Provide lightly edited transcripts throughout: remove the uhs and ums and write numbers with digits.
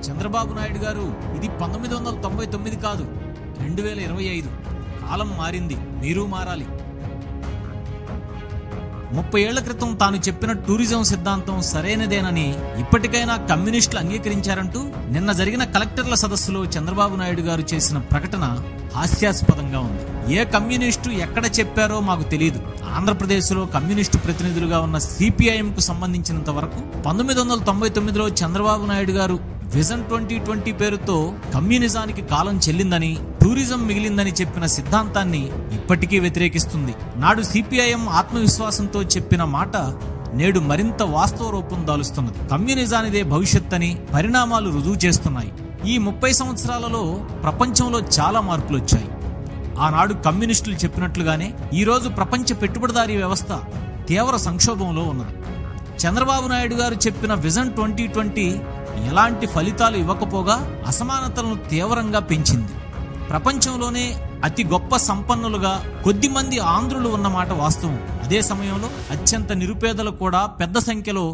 చంద్రబాబు నాయుడు గారు, ఇది 1999 కాదు, 2025. కాలం మారింది, మీరు మారాలి. 30 ఏళ్ల క్రితం తాను చెప్పిన టూరిజం సిద్ధాంతం సరైనదేనని ఇప్పటికైనా కమ్యూనిస్టులు అంగీకరించారంటూ నిన్న జరిగిన కలెక్టర్ల సదస్సులో చంద్రబాబు నాయుడు గారు చేసిన ప్రకటన హాస్యాస్పదంగా ఉంది. ఏ కమ్యూనిస్టు ఎక్కడ చెప్పారో మాకు తెలియదు. ఆంధ్రప్రదేశ్లో కమ్యూనిస్టు ప్రతినిధులుగా ఉన్న సిపిఐఎంకు సంబంధించినంత వరకు 1999లో చంద్రబాబు నాయుడు గారు విజన్ 2020 పేరుతో కమ్యూనిజానికి కాలం చెల్లిందని, టూరిజం మిగిలిందని చెప్పిన సిద్ధాంతాన్ని ఇప్పటికీ వ్యతిరేకిస్తుంది. నాడు సిపిఐఎం ఆత్మవిశ్వాసంతో చెప్పిన మాట నేడు మరింత వాస్తవ రూపం దాలుస్తున్నది. కమ్యూనిజానిదే భవిష్యత్ అని పరిణామాలు రుజువు చేస్తున్నాయి. ఈ 30 సంవత్సరాలలో ప్రపంచంలో చాలా మార్పులు వచ్చాయి. ఆనాడు కమ్యూనిస్టులు చెప్పినట్లుగానే ఈరోజు ప్రపంచ పెట్టుబడిదారీ వ్యవస్థ తీవ్ర సంక్షోభంలో ఉన్నది. చంద్రబాబు నాయుడు గారు చెప్పిన విజన్ 2020 ఎలాంటి ఫలితాలు ఇవ్వకపోగా అసమానతలను తీవ్రంగా పెంచింది. ప్రపంచంలోనే అతి గొప్ప సంపన్నులుగా కొద్దిమంది ఆంధ్రులు ఉన్నమాట వాస్తవం. అదే సమయంలో అత్యంత నిరుపేదలు కూడా పెద్ద సంఖ్యలో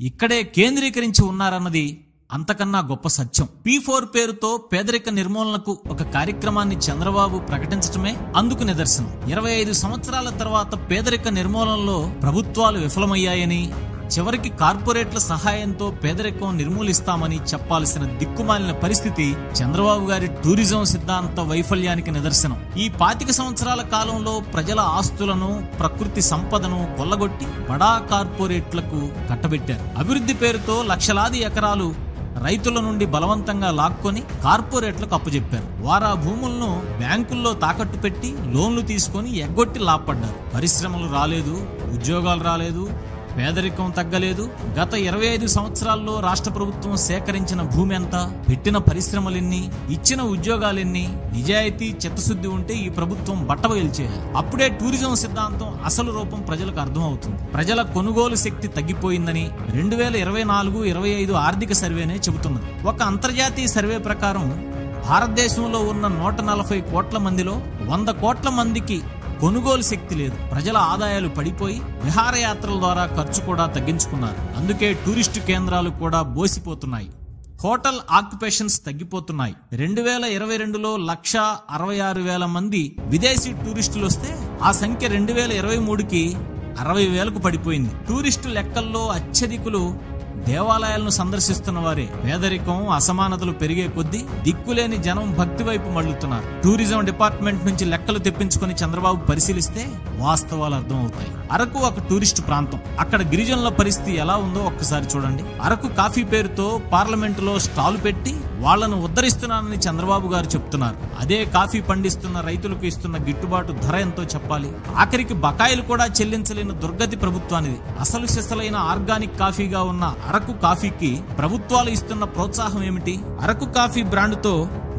ఇక్కడే కేంద్రీకరించి ఉన్నారన్నది అంతకన్నా గొప్ప సత్యం. P4 పేరుతో పేదరిక నిర్మూలనకు ఒక కార్యక్రమాన్ని చంద్రబాబు ప్రకటించడమే అందుకు నిదర్శనం. 25 సంవత్సరాల తర్వాత పేదరిక నిర్మూలనలో ప్రభుత్వాలు విఫలమయ్యాయని, చివరికి కార్పొరేట్ల సహాయంతో పేదరికం నిర్మూలిస్తామని చెప్పాల్సిన దిక్కుమాలిన పరిస్థితి చంద్రబాబు గారి టూరిజం సిద్ధాంత వైఫల్యానికి నిదర్శనం. ఈ 25 సంవత్సరాల కాలంలో ప్రజల ఆస్తులను, ప్రకృతి సంపదను కొల్లగొట్టి బడా కార్పొరేట్లకు కట్టబెట్టారు. అభివృద్ధి పేరుతో లక్షలాది ఎకరాలు రైతుల నుండి బలవంతంగా లాక్కొని కార్పొరేట్లకు అప్పచెప్పారు. వారా భూములను బ్యాంకుల్లో తాకట్టు పెట్టి లోన్లు తీసుకొని ఎగ్గొట్టి లాభపడ్డారు. పరిశ్రమలు రాలేదు, ఉద్యోగాలు రాలేదు, పేదరికం తగ్గలేదు. గత 25 సంవత్సరాల్లో రాష్ట్ర ప్రభుత్వం సేకరించిన భూమి ఎంత, పెట్టిన పరిశ్రమలెన్ని, ఇచ్చిన ఉద్యోగాలెన్ని? నిజాయితీ, చిత్తశుద్ధి ఉంటే ఈ ప్రభుత్వం బట్టబయలు చేయాలి. అప్పుడే టూరిజం సిద్ధాంతం అసలు రూపం ప్రజలకు అర్థమవుతుంది. ప్రజల కొనుగోలు శక్తి తగ్గిపోయిందని 2024-25 ఆర్థిక సర్వేనే చెబుతున్నది. ఒక అంతర్జాతీయ సర్వే ప్రకారం భారతదేశంలో ఉన్న 140 కోట్ల మందిలో 100 కోట్ల మందికి కొనుగోలు శక్తి లేదు. ప్రజల ఆదాయాలు పడిపోయి విహారయాత్రల ద్వారా ఖర్చు కూడా తగ్గించుకున్నారు. అందుకే టూరిస్టు కేంద్రాలు కూడా బోసిపోతున్నాయి. Hotel occupations తగ్గిపోతున్నాయి. 2022లో 166,000 మంది విదేశీ టూరిస్టులు వస్తే ఆ సంఖ్య 2023కి 60,000కు పడిపోయింది. టూరిస్టు లెక్కల్లో అత్యధికులు దేవాలయాలను సందర్శిస్తున్న వారే. పేదరికం, అసమానతలు పెరిగే కొద్దీ దిక్కులేని జనం భక్తి వైపు మళ్లుతున్నారు. టూరిజం డిపార్ట్మెంట్ నుంచి లెక్కలు తెప్పించుకుని చంద్రబాబు పరిశీలిస్తే వాస్తవాలు అర్థమవుతాయి. అరకు ఒక టూరిస్టు ప్రాంతం. అక్కడ గిరిజనుల పరిస్థితి ఎలా ఉందో ఒక్కసారి చూడండి. అరకు కాఫీ పేరుతో పార్లమెంటులో స్టాలు పెట్టి వాళ్లను ఉద్ధరిస్తున్నానని చంద్రబాబు గారు చెప్తున్నారు. అదే కాఫీ పండిస్తున్న రైతులకు ఇస్తున్న గిట్టుబాటు ధర ఎంతో చెప్పాలి. ఆఖరికి బకాయిలు కూడా చెల్లించలేని దుర్గతి ప్రభుత్వానిది. అసలు సిసలైన ఆర్గానిక్ కాఫీగా ఉన్న అరకు కాఫీకి ప్రభుత్వాలు ఇస్తున్న ప్రోత్సాహం ఏమిటి? అరకు కాఫీ బ్రాండ్తో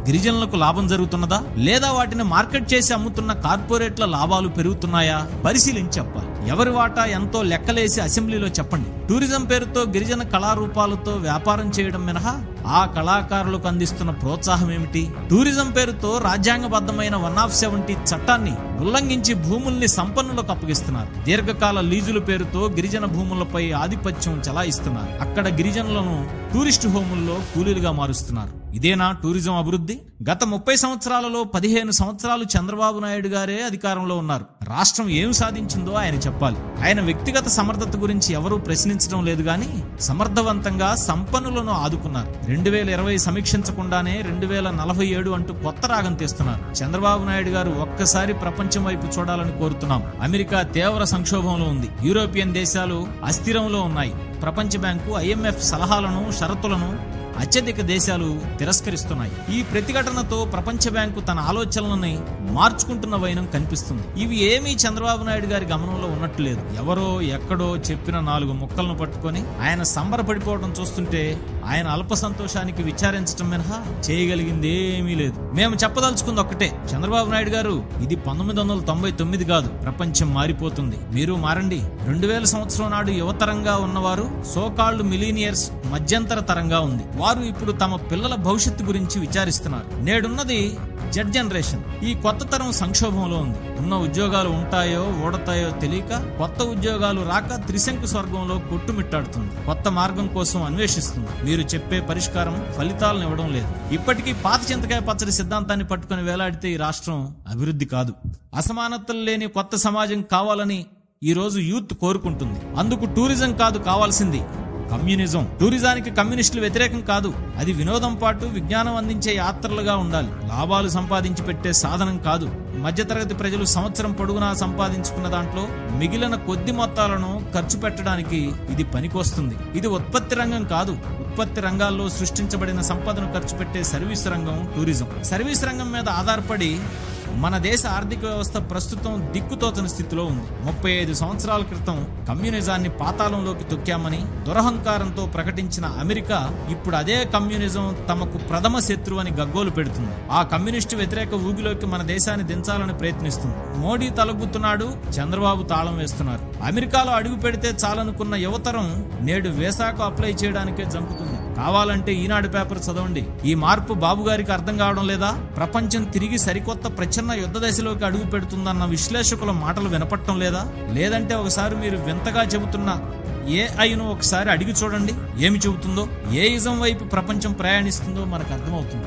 గిరిజనులకు లాభం జరుగుతున్నదా, లేదా వాటిని మార్కెట్ చేసి అమ్ముతున్న కార్పొరేట్ల లాభాలు పెరుగుతున్నాయా? పరిశీలించి చెప్పాలి. ఎవరి వాటా ఎంతో లెక్కలేసి అసెంబ్లీలో చెప్పండి. టూరిజం పేరుతో గిరిజన కళారూపాలతో వ్యాపారం చేయడం మినహా ఆ కళాకారులకు అందిస్తున్న ప్రోత్సాహం ఏమిటి? టూరిజం పేరుతో రాజ్యాంగబద్ధమైన 170 చట్టాన్ని ఉల్లంఘించి భూముల్ని సంపన్నులకు అప్పగిస్తున్నారు. దీర్ఘకాల లీజుల పేరుతో గిరిజన భూములపై ఆధిపత్యం చెలాయిస్తున్నారు. అక్కడ గిరిజనులను టూరిస్టు హోముల్లో కూలీలుగా మారుస్తున్నారు. ఇదేనా టూరిజం అభివృద్ధి? గత 30 సంవత్సరాలలో 15 సంవత్సరాలు చంద్రబాబు నాయుడు గారే అధికారంలో ఉన్నారు. రాష్ట్రం ఏం సాధించిందో ఆయన చెప్పాలి. ఆయన వ్యక్తిగత సమర్థత గురించి ఎవరూ ప్రశ్నించడం లేదు గాని సమర్థవంతంగా సంపన్నులను ఆదుకున్నారు. 2020 సమీక్షించకుండానే 2047 అంటూ కొత్త రాగం తీస్తున్నారు. చంద్రబాబు నాయుడు గారు ఒక్కసారి ప్రపంచం వైపు చూడాలని కోరుతున్నాం. అమెరికా తీవ్ర సంక్షోభంలో ఉంది. యూరోపియన్ దేశాలు అస్థిరంలో ఉన్నాయి. ప్రపంచ బ్యాంకు, IMF సలహాలను, షరతులను అత్యధిక దేశాలు తిరస్కరిస్తున్నాయి. ఈ ప్రతిఘటనతో ప్రపంచ బ్యాంకు తన ఆలోచనలని మార్చుకుంటున్న వైనం కనిపిస్తుంది. ఇవి ఏమీ చంద్రబాబు నాయుడు గారి గమనంలో ఉన్నట్టు లేదు. ఎవరో ఎక్కడో చెప్పిన 4 ముక్కలను పట్టుకొని ఆయన సంబరపడిపోవడం చూస్తుంటే ఆయన అల్ప సంతోషానికి విచారించడం మినహా చేయగలిగింది ఏమీ లేదు. మేము చెప్పదలుచుకుంది ఒక్కటే, చంద్రబాబు నాయుడు గారు, ఇది 1999 కాదు. ప్రపంచం మారిపోతుంది, మీరు మారండి. 2000 సంవత్సరం నాడు యువతరంగా ఉన్నవారు సోకాల్డ్ మిలీనియర్స్ మధ్యంతర తరంగా ఉంది. వారు ఇప్పుడు తమ పిల్లల భవిష్యత్తు గురించి విచారిస్తున్నారు. నేడున్నది జెడ్ జనరేషన్. ఈ కొత్త తరం సంక్షోభంలో ఉంది. ఉన్న ఉద్యోగాలు ఉంటాయో ఊడతాయో తెలియక, కొత్త ఉద్యోగాలు రాక త్రిశంకు స్వర్గంలో కొట్టుమిట్టాడుతుంది. కొత్త మార్గం కోసం అన్వేషిస్తుంది. మీరు చెప్పే పరిష్కారం ఫలితాలను ఇవ్వడం లేదు. ఇప్పటికీ పాత చింతకాయ పచ్చడి సిద్ధాంతాన్ని పట్టుకుని వేలాడితే ఈ రాష్ట్రం అభివృద్ధి కాదు. అసమానతలు లేని కొత్త సమాజం కావాలని ఈ రోజు యూత్ కోరుకుంటుంది. అందుకు టూరిజం కాదు కావాల్సింది, కమ్యూనిజం. టూరిజానికి కమ్యూనిస్టులు వ్యతిరేకం కాదు. అది వినోదం పాటు విజ్ఞానం అందించే యాత్రలుగా ఉండాలి. లాభాలు సంపాదించి పెట్టే సాధనం కాదు. మధ్యతరగతి ప్రజలు సంవత్సరం పొడుగునా సంపాదించుకున్న దాంట్లో మిగిలిన కొద్ది మొత్తాలను ఖర్చు పెట్టడానికి ఇది పనికొస్తుంది. ఇది ఉత్పత్తి రంగం కాదు. ఉత్పత్తి రంగాల్లో సృష్టించబడిన సంపదను ఖర్చు పెట్టే సర్వీస్ రంగం టూరిజం. సర్వీస్ రంగం మీద ఆధారపడి మన దేశ ఆర్థిక వ్యవస్థ ప్రస్తుతం దిక్కుతోచని స్థితిలో ఉంది. 35 సంవత్సరాల క్రితం కమ్యూనిజాన్ని పాతాళంలోకి తొక్కామని దురహంకారంతో ప్రకటించిన అమెరికా ఇప్పుడు అదే కమ్యూనిజం తమకు ప్రథమ శత్రువు అని గగ్గోలు పెడుతుంది. ఆ కమ్యూనిస్టు వ్యతిరేక ఊగిలోకి మన దేశాన్ని దించాలని ప్రయత్నిస్తుంది. మోడీ తలగుతున్నాడు, చంద్రబాబు తాళం వేస్తున్నారు. అమెరికాలో అడుగు పెడితే చాలనుకున్న యువతరం నేడు వీసాకు అప్లై చేయడానికే జంపుతుంది. కావాలంటే ఈనాడు పేపర్ చదవండి. ఈ మార్పు బాబు గారికి అర్థం కావడం లేదా? ప్రపంచం తిరిగి సరికొత్త ప్రచన్న యుద్ధ దశలోకి అడుగు పెడుతుందన్న విశ్లేషకుల మాటలు వినపడటం లేదా? లేదంటే ఒకసారి మీరు వింతగా చెబుతున్న ఏఐను ఒకసారి అడిగి చూడండి, ఏమి చెబుతుందో. ఏ ఇజం వైపు ప్రపంచం ప్రయాణిస్తుందో మనకు అర్థమవుతుంది.